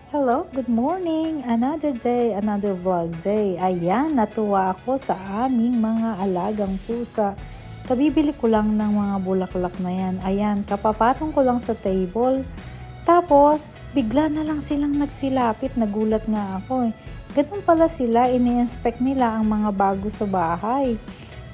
Hello, good morning! Another day, another vlog day. Ayan, natuwa ako sa aming mga alagang pusa. Kabibili ko lang ng mga bulaklak na yan. Ayan, kapapatong ko lang sa table. Tapos, bigla na lang silang nagsilapit. Nagulat nga ako eh. Ganun pala sila, ini-inspect nila ang mga bago sa bahay.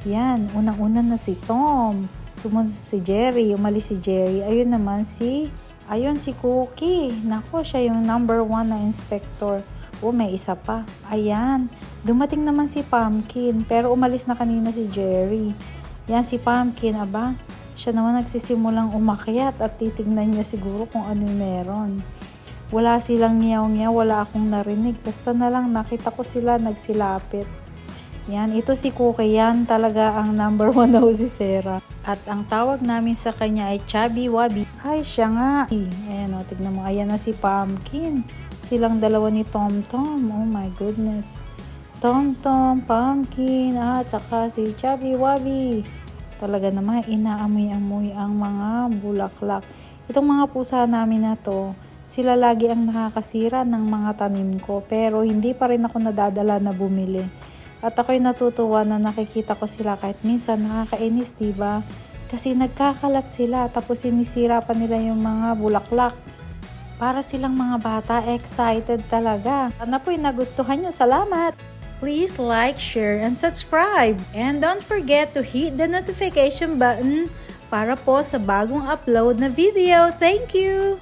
Yan, unang-una na si Tom. Tumunod si Jerry, umalis si Jerry. Ayun si Cookie. Nako, siya yung number 1 na inspector. May isa pa. Ayan. Dumating naman si Pumpkin. Pero umalis na kanina si Jerry. Yan si Pumpkin. Aba, siya naman nagsisimulang umakyat at titignan niya siguro kung ano yung meron. Wala silang ngiyaw-ngiyaw. Wala akong narinig. Basta na lang nakita ko sila nagsilapit. Yan, ito si Cookie, yan talaga ang number 1 na si Sarah. At ang tawag namin sa kanya ay Chubby Wubby. Ay, siya nga. Ayan o, tignan mo. Ayan na si Pumpkin. Silang dalawa ni Tom Tom. Oh my goodness. Tom Tom, Pumpkin, at saka si Chubby Wubby. Talaga naman, inaamoy-amoy ang mga bulaklak. Itong mga pusa namin na to, sila lagi ang nakakasira ng mga tanim ko. Pero hindi pa rin ako nadadala na bumili. At ako'y natutuwa na nakikita ko sila kahit minsan nakakainis, diba? Kasi nagkakalat sila tapos sinisira pa nila yung mga bulaklak. Para silang mga bata, excited talaga. Sana po'y nagustuhan nyo. Salamat! Please like, share, and subscribe. And don't forget to hit the notification button para po sa bagong upload na video. Thank you!